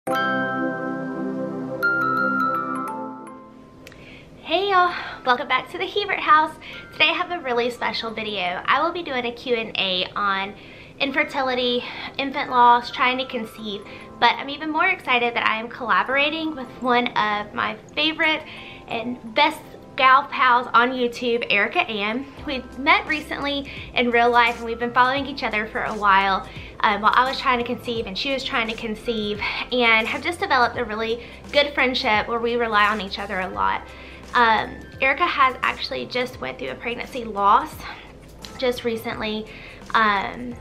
Hey y'all, welcome back to the Hebert house. Today I have a really special video. I will be doing a Q&A on infertility, infant loss, trying to conceive, but I'm even more excited that I am collaborating with one of my favorite and best gal pals on YouTube, Erica Ann. We met recently in real life and we've been following each other for a while I was trying to conceive and she was trying to conceive, and have just developed a really good friendship where we rely on each other a lot. Erica has actually just went through a pregnancy loss just recently, and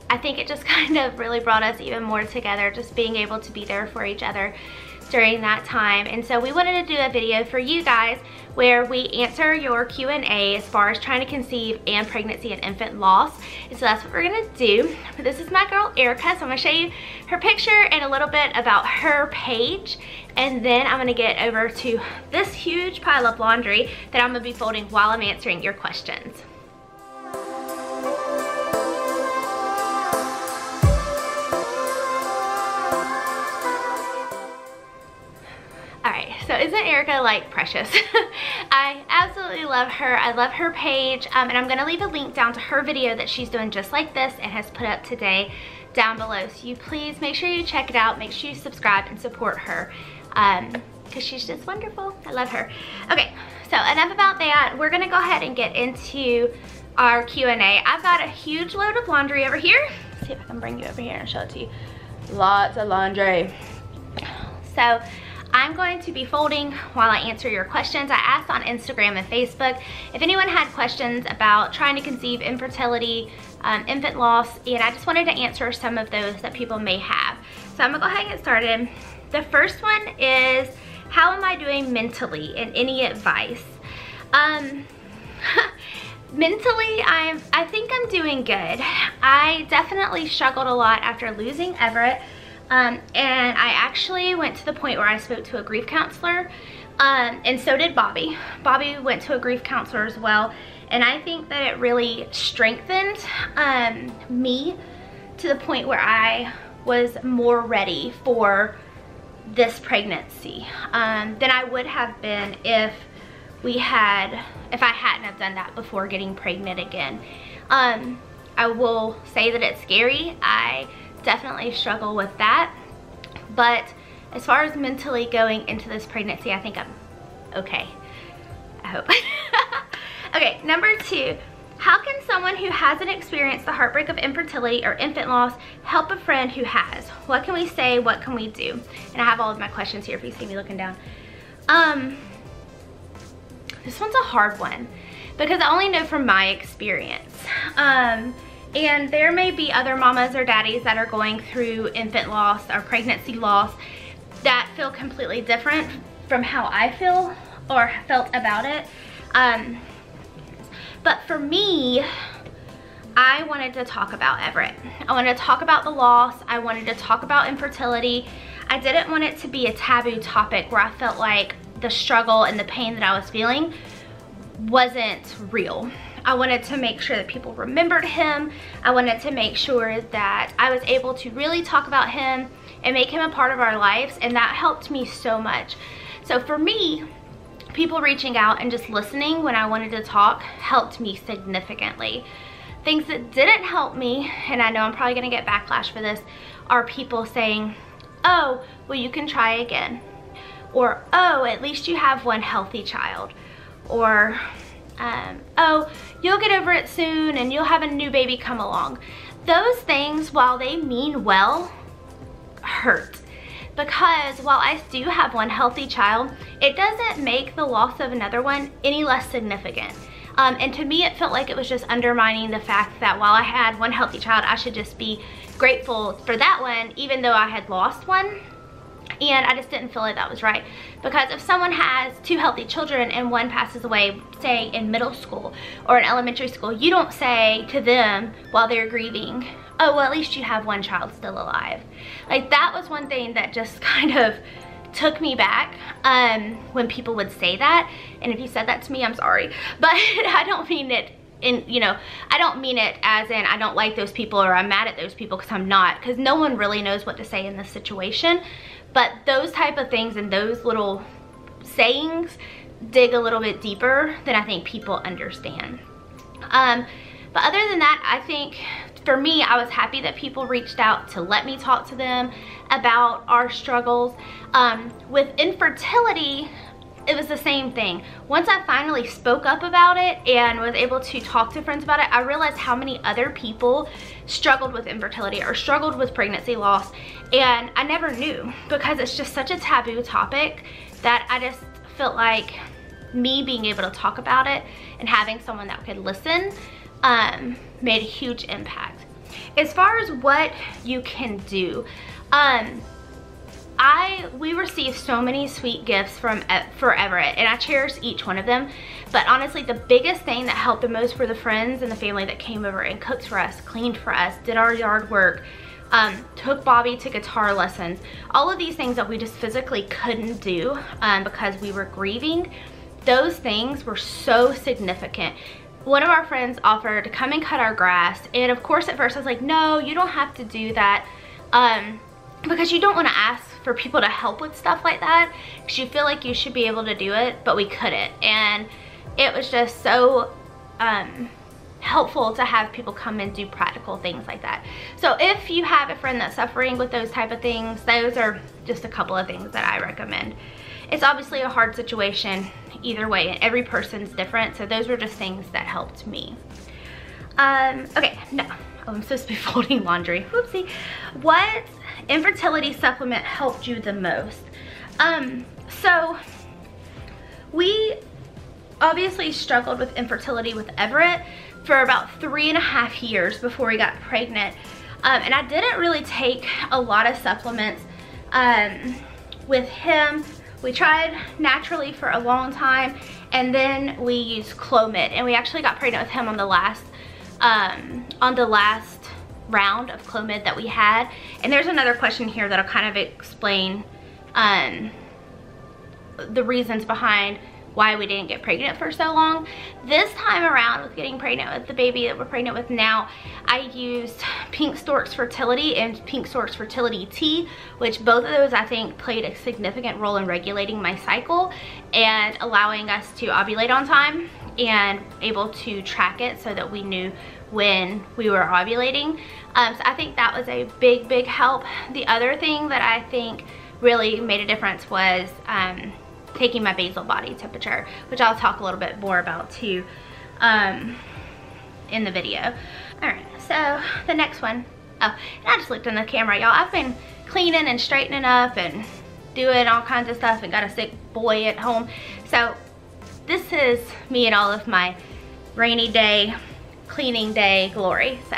I think it just kind of really brought us even more together, just being able to be there for each other during that time. And so we wanted to do a video for you guys where we answer your Q&A as far as trying to conceive and pregnancy and infant loss. And so that's what we're gonna do. But this is my girl Erica, so I'm gonna show you her picture and a little bit about her page, and then I'm gonna get over to this huge pile of laundry that I'm gonna be folding while I'm answering your questions. So isn't Erica like precious? I absolutely love her. I love her page, and I'm gonna leave a link down to her video that she's doing just like this and has put up today down below. So you please make sure you check it out. Make sure you subscribe and support her, because she's just wonderful. I love her. Okay, so enough about that. We're gonna go ahead and get into our Q&A. I've got a huge load of laundry over here. Let's see if I can bring you over here and show it to you. Lots of laundry. So I'm going to be folding while I answer your questions. I asked on Instagram and Facebook if anyone had questions about trying to conceive, infertility, infant loss, and I just wanted to answer some of those that people may have. So I'm gonna go ahead and get started. The first one is, how am I doing mentally, and any advice? Mentally, I think I'm doing good. I definitely struggled a lot after losing Everett. And I actually went to the point where I spoke to a grief counselor, and so did Bobby. Bobby went to a grief counselor as well, and I think that it really strengthened me to the point where I was more ready for this pregnancy than I would have been if I hadn't have done that before getting pregnant again. I will say that it's scary. I definitely struggle with that, but as far as mentally going into this pregnancy, I think I'm okay. I hope. Okay, number 2, how can someone who hasn't experienced the heartbreak of infertility or infant loss help a friend who has? What can we say? What can we do? And I have all of my questions here if you see me looking down. This one's a hard one because I only know from my experience. And there may be other mamas or daddies that are going through infant loss or pregnancy loss that feel completely different from how I feel or felt about it. But for me, I wanted to talk about Everett. I wanted to talk about the loss. I wanted to talk about infertility. I didn't want it to be a taboo topic where I felt like the struggle and the pain that I was feeling wasn't real. I wanted to make sure that people remembered him. I wanted to make sure that I was able to really talk about him and make him a part of our lives, and that helped me so much. So for me, people reaching out and just listening when I wanted to talk helped me significantly. Things that didn't help me, and I know I'm probably gonna get backlash for this, are people saying, oh, well, you can try again. Or, oh, at least you have one healthy child. Or, oh, you'll get over it soon and you'll have a new baby come along. Those things, while they mean well, hurt. Because while I do have one healthy child, it doesn't make the loss of another one any less significant. And to me, it felt like it was just undermining the fact that while I had one healthy child, I should just be grateful for that one, even though I had lost one. And I just didn't feel like that was right. Because if someone has 2 healthy children and one passes away, say in middle school or in elementary school, you don't say to them while they're grieving, oh, well, at least you have one child still alive. Like, that was one thing that just kind of took me back when people would say that. And if you said that to me, I'm sorry. But I don't mean it And, you know, I don't mean it as in I don't like those people or I'm mad at those people, because I'm not, because no one really knows what to say in this situation. But those type of things and those little sayings dig a little bit deeper than I think people understand. But other than that, I think for me, I was happy that people reached out to let me talk to them about our struggles. With infertility, it was the same thing. Once I finally spoke up about it and was able to talk to friends about it, I realized how many other people struggled with infertility or struggled with pregnancy loss. And I never knew, because it's just such a taboo topic that I just felt like me being able to talk about it and having someone that could listen made a huge impact. As far as what you can do, we received so many sweet gifts for Everett, and I cherish each one of them. But honestly, the biggest thing that helped the most were the friends and the family that came over and cooked for us, cleaned for us, did our yard work, took Bobby to guitar lessons. All of these things that we just physically couldn't do because we were grieving, those things were so significant. One of our friends offered to come and cut our grass, and of course at first I was like, no, you don't have to do that, because you don't want to ask for people to help with stuff like that, because you feel like you should be able to do it, but we couldn't. And it was just so helpful to have people come and do practical things like that. So if you have a friend that's suffering with those type of things, those are just a couple of things that I recommend. It's obviously a hard situation either way, and every person's different, so those were just things that helped me. Okay, no, I'm supposed to be folding laundry, whoopsie. What infertility supplement helped you the most? So we obviously struggled with infertility with Everett for about 3.5 years before we got pregnant, and I didn't really take a lot of supplements with him. We tried naturally for a long time, and then we used Clomid, and we actually got pregnant with him on the last round of Clomid that we had. And there's another question here that'll kind of explain the reasons behind why we didn't get pregnant for so long. This time around with getting pregnant with the baby that we're pregnant with now, I used Pink Stork's Fertility and Pink Stork's Fertility Tea, which both of those I think played a significant role in regulating my cycle and allowing us to ovulate on time and able to track it so that we knew when we were ovulating. So I think that was a big help. The other thing that I think really made a difference was taking my basal body temperature, which I'll talk a little bit more about too in the video. All right, so the next one, oh, and I just looked in the camera, y'all. I've been cleaning and straightening up and doing all kinds of stuff and got a sick boy at home. So this is me and all of my rainy day, cleaning day glory, so.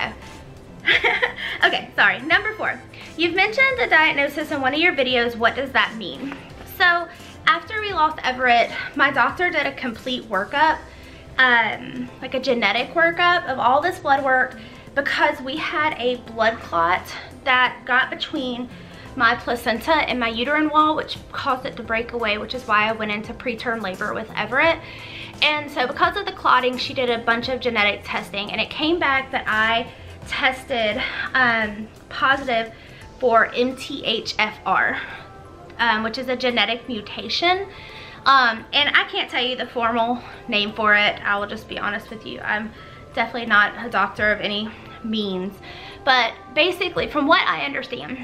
Okay, sorry, number 4. You've mentioned a diagnosis in one of your videos. What does that mean? So after we lost Everett, my doctor did a complete workup, like a genetic workup of all this blood work, because we had a blood clot that got between my placenta and my uterine wall, which caused it to break away, which is why I went into preterm labor with Everett. And so because of the clotting, she did a bunch of genetic testing, and it came back that I tested positive for MTHFR, which is a genetic mutation. And I can't tell you the formal name for it. I will just be honest with you. I'm definitely not a doctor of any means. But basically, from what I understand,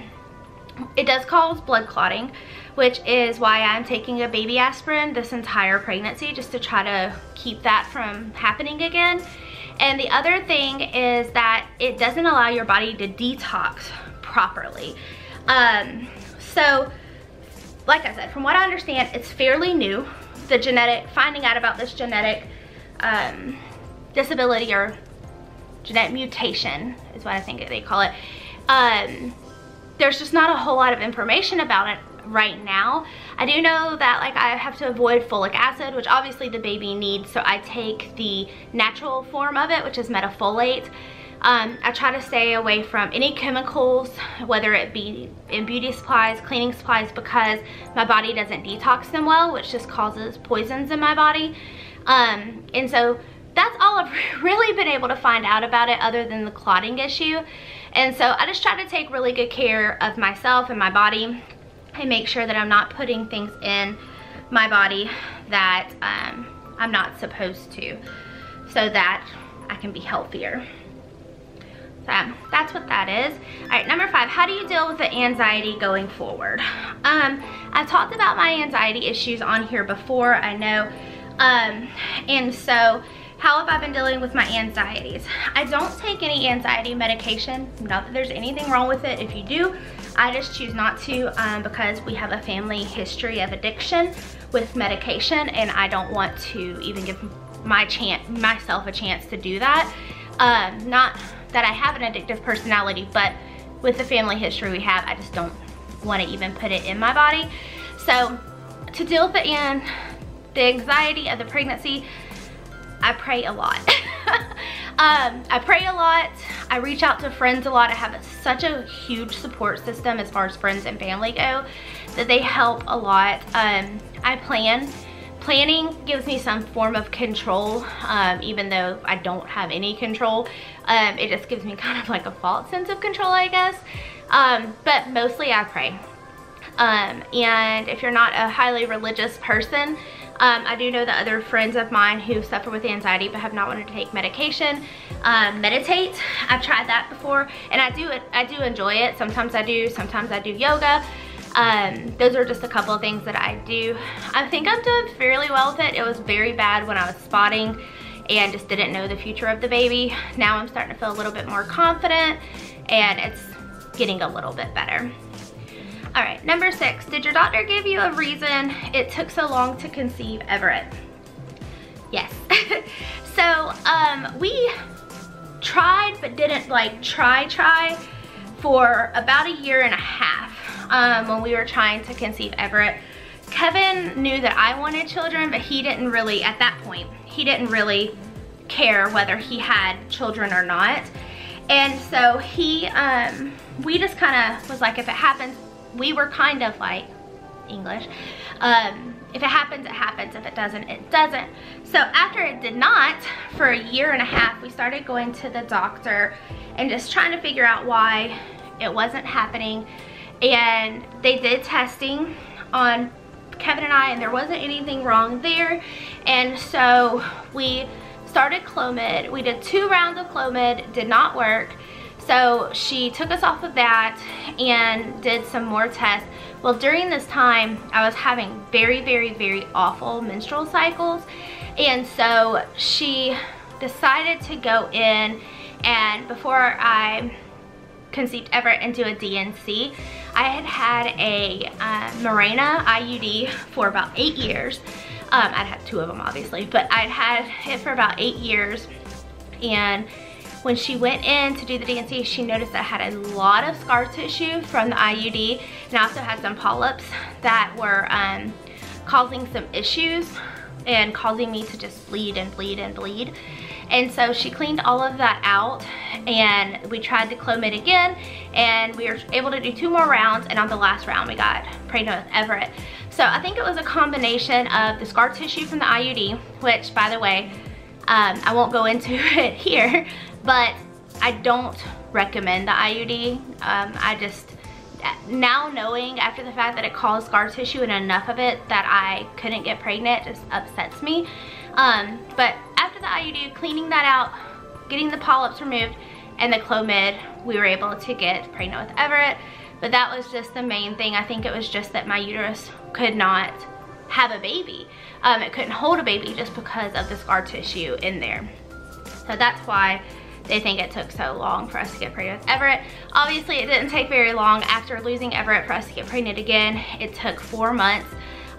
it does cause blood clotting, which is why I'm taking a baby aspirin this entire pregnancy, just to try to keep that from happening again. And the other thing is that it doesn't allow your body to detox properly. So, like I said, from what I understand, it's fairly new. The genetic, finding out about this genetic disability or genetic mutation is what I think they call it. There's just not a whole lot of information about it right now. I do know that like I have to avoid folic acid, which obviously the baby needs, so I take the natural form of it, which is metafolate. I try to stay away from any chemicals, whether it be in beauty supplies, cleaning supplies, because my body doesn't detox them well, which just causes poisons in my body. And so that's all I've really been able to find out about it, other than the clotting issue. And so I just try to take really good care of myself and my body, and make sure that I'm not putting things in my body that I'm not supposed to, so that I can be healthier. So that's what that is. All right, number 5, how do you deal with the anxiety going forward? I've talked about my anxiety issues on here before, I know. And so how have I been dealing with my anxieties? I don't take any anxiety medication. Not that there's anything wrong with it if you do. I just choose not to because we have a family history of addiction with medication, and I don't want to even give myself a chance to do that. Not that I have an addictive personality, but with the family history we have, I just don't want to even put it in my body. So to deal with the anxiety of the pregnancy, I pray a lot. I pray a lot. I reach out to friends a lot. I have such a huge support system as far as friends and family go, that they help a lot. I plan. Planning gives me some form of control, even though I don't have any control. It just gives me kind of like a false sense of control, I guess. But mostly I pray. And if you're not a highly religious person, I do know that other friends of mine who suffer with anxiety but have not wanted to take medication meditate. I've tried that before, and I do enjoy it. Sometimes I do yoga. Those are just a couple of things that I do. I think I'm doing fairly well with it. It was very bad when I was spotting and just didn't know the future of the baby. Now I'm starting to feel a little bit more confident, and it's getting a little bit better. All right, number 6, did your doctor give you a reason it took so long to conceive Everett? Yes. So we tried but didn't like try for about 1.5 years when we were trying to conceive Everett. Kevin knew that I wanted children, but he didn't really, at that point, he didn't really care whether he had children or not. And so he, we just kind of was like, if it happens, we were kind of like English. If it happens, it happens. If it doesn't, it doesn't. So after it did not, for 1.5 years, we started going to the doctor and just trying to figure out why it wasn't happening. And they did testing on Kevin and I, and there wasn't anything wrong there. And so we started Clomid. We did 2 rounds of Clomid, did not work. So she took us off of that and did some more tests. Well, during this time, I was having very, very, very awful menstrual cycles. And so she decided to go in, and before I conceived Everett, and do a DNC. I had had a Mirena IUD for about 8 years. I'd had 2 of them obviously, but I'd had it for about 8 years. And when she went in to do the DNC, she noticed that I had a lot of scar tissue from the IUD, and I also had some polyps that were causing some issues and causing me to just bleed and bleed and bleed. And so she cleaned all of that out, and we tried the Clomid again, and we were able to do 2 more rounds, and on the last round we got pregnant with Everett. So I think it was a combination of the scar tissue from the IUD, which, by the way, I won't go into it here, but I don't recommend the IUD. I just, now knowing after the fact that it caused scar tissue and enough of it that I couldn't get pregnant just upsets me. But after the IUD, cleaning that out, getting the polyps removed, and the Clomid, we were able to get pregnant with Everett. But that was just the main thing. I think it was just that my uterus could not have a baby. It couldn't hold a baby just because of the scar tissue in there. So that's why they think it took so long for us to get pregnant with Everett. Obviously, it didn't take very long after losing Everett for us to get pregnant again. It took 4 months,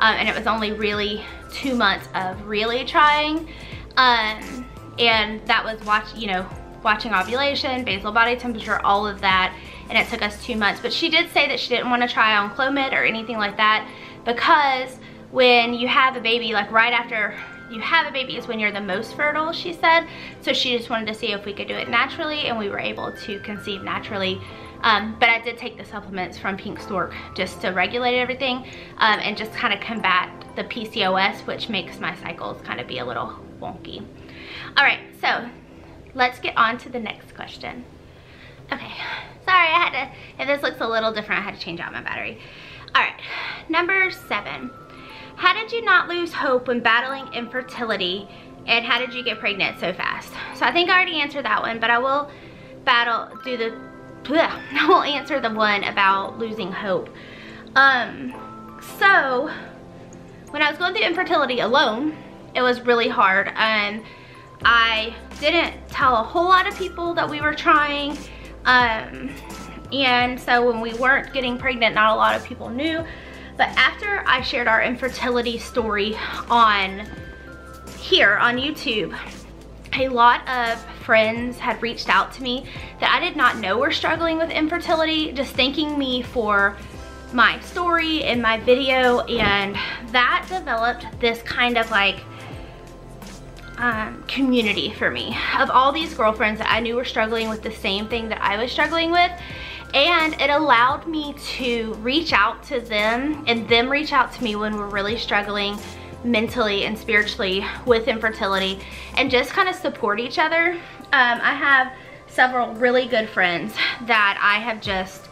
and it was only really 2 months of really trying. And that was watching ovulation, basal body temperature, all of that, and it took us 2 months. But she did say that she didn't want to try on Clomid or anything like that, because when you have a baby, like right after you have a baby is when you're the most fertile, she said. So she just wanted to see if we could do it naturally, and we were able to conceive naturally. But I did take the supplements from Pink Stork just to regulate everything, and just kind of combat the PCOS, which makes my cycles kind of be a little wonky. All right, so let's get on to the next question. Okay, sorry, I had to, if this looks a little different, I had to change out my battery. All right, number 7. How did you not lose hope when battling infertility, and how did you get pregnant so fast? So I think I already answered that one, but I will I will answer the one about losing hope. So when I was going through infertility alone, it was really hard. I didn't tell a whole lot of people that we were trying. And so when we weren't getting pregnant, not a lot of people knew. But after I shared our infertility story on YouTube, a lot of friends had reached out to me that I did not know were struggling with infertility, just thanking me for my story and my video, and that developed this kind of like community for me of all these girlfriends that I knew were struggling with the same thing that I was struggling with. And it allowed me to reach out to them and them reach out to me when we're really struggling mentally and spiritually with infertility, and just kind of support each other. I have several really good friends that I have just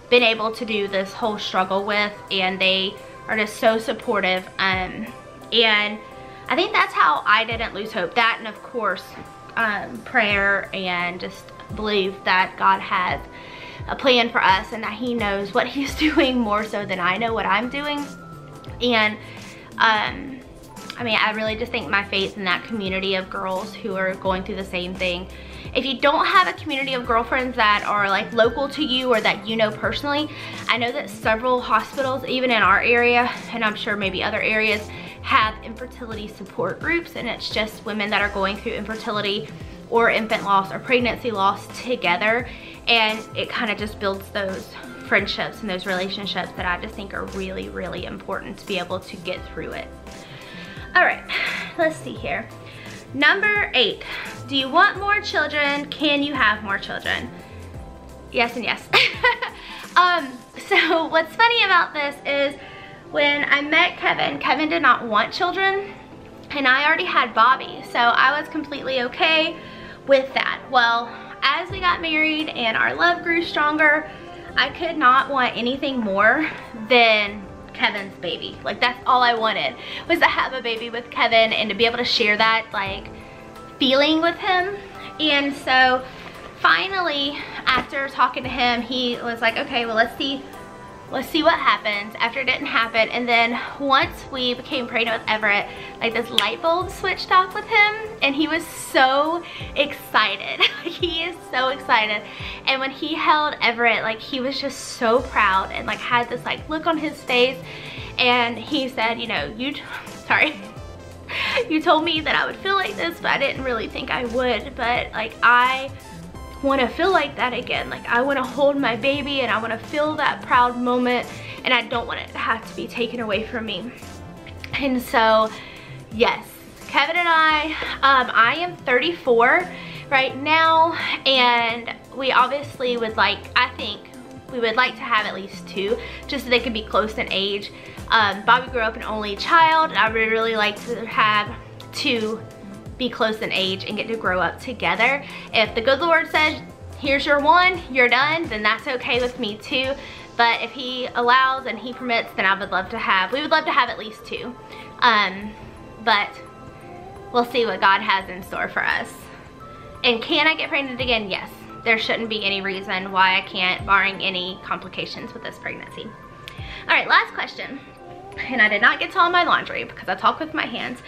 been able to do this whole struggle with, and they are just so supportive. And I think that's how I didn't lose hope. That, and of course prayer, and just believe that God has a plan for us and that He knows what He's doing more so than I know what I'm doing. And I mean, I really just think my faith in that community of girls who are going through the same thing. If you don't have a community of girlfriends that are like local to you or that you know personally, I know that several hospitals, even in our area, and I'm sure maybe other areas, have infertility support groups, and it's just women that are going through infertility or infant loss or pregnancy loss together, and it kind of just builds those friendships and those relationships that I just think are really, really important to be able to get through it. All right, let's see here. Number 8, do you want more children? Can you have more children? Yes and yes. So what's funny about this is when I met Kevin, Kevin did not want children, and I already had Bobby, so I was completely okay with that. Well, as we got married and our love grew stronger, I could not want anything more than Kevin's baby. Like, that's all I wanted, was to have a baby with Kevin and to be able to share that like feeling with him. And so finally, after talking to him, he was like, okay, well, let's see what happens. After it didn't happen, and then once we became pregnant with Everett, like this light bulb switched off with him, and he was so excited. He is so excited. And when he held Everett, like, he was just so proud and like had this like look on his face. And he said, you know, you told me that I would feel like this, but I didn't really think I would. But like, I want to feel like that again. Like, I want to hold my baby and I want to feel that proud moment, and I don't want it to have to be taken away from me. And so yes, Kevin and I am 34 right now, and we obviously would like, I think we would like to have at least 2, just so they could be close in age. Bobby grew up an only child, and I would really like to have 2 be close in age and get to grow up together. If the good Lord says, here's your one, you're done, then that's okay with me too. But if He allows and He permits, then we would love to have at least 2. But we'll see what God has in store for us. And can I get pregnant again? Yes. There shouldn't be any reason why I can't, barring any complications with this pregnancy. All right, last question. And I did not get to all my laundry because I talk with my hands.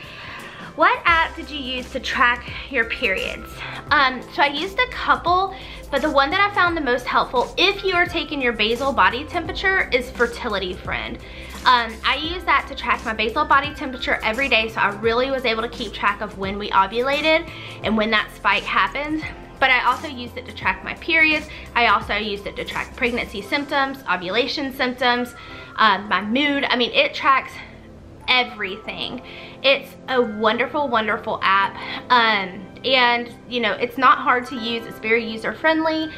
What app did you use to track your periods? So I used a couple, but the one that I found the most helpful if you are taking your basal body temperature is Fertility Friend. I use that to track my basal body temperature every day, so I really was able to keep track of when we ovulated and when that spike happened. But I also used it to track my periods. I also used it to track pregnancy symptoms, ovulation symptoms, my mood. I mean, it tracks everything. It's a wonderful, wonderful app. And you know, it's not hard to use. It's very user-friendly.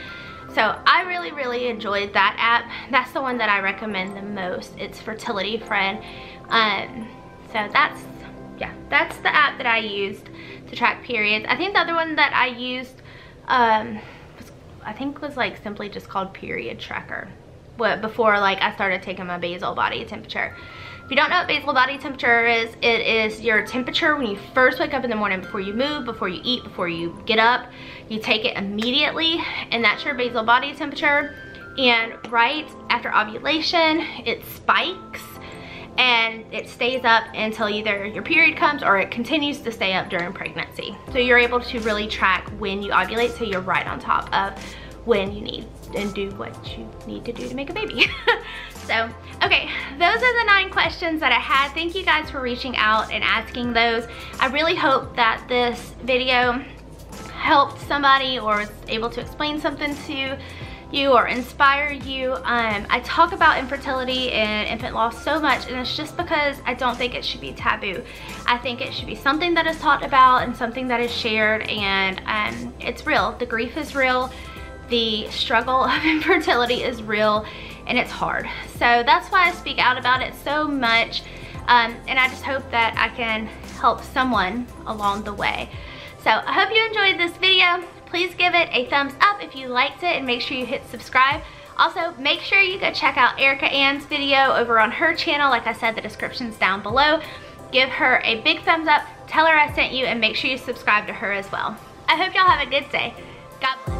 So I really, really enjoyed that app. That's the one that I recommend the most. It's Fertility Friend. So that's yeah, that's the app that I used to track periods. I think the other one that I used, I think was like simply just called Period Tracker. Before like I started taking my basal body temperature. If you don't know what basal body temperature is, it is your temperature when you first wake up in the morning, before you move, before you eat, before you get up. You take it immediately, and that's your basal body temperature. And right after ovulation, it spikes and it stays up until either your period comes or it continues to stay up during pregnancy. So you're able to really track when you ovulate, so you're right on top of when you need and do what you need to do to make a baby. So, okay, those are the 9 questions that I had. Thank you guys for reaching out and asking those. I really hope that this video helped somebody or was able to explain something to you or inspire you. I talk about infertility and infant loss so much, and it's just because I don't think it should be taboo. I think it should be something that is talked about and something that is shared, and it's real. The grief is real. The struggle of infertility is real, and it's hard. So that's why I speak out about it so much, and I just hope that I can help someone along the way. So I hope you enjoyed this video. Please give it a thumbs up if you liked it, and make sure you hit subscribe. Also, make sure you go check out Erica Ann's video over on her channel. Like I said, the description's down below. Give her a big thumbs up, tell her I sent you, and make sure you subscribe to her as well. I hope y'all have a good day. God bless.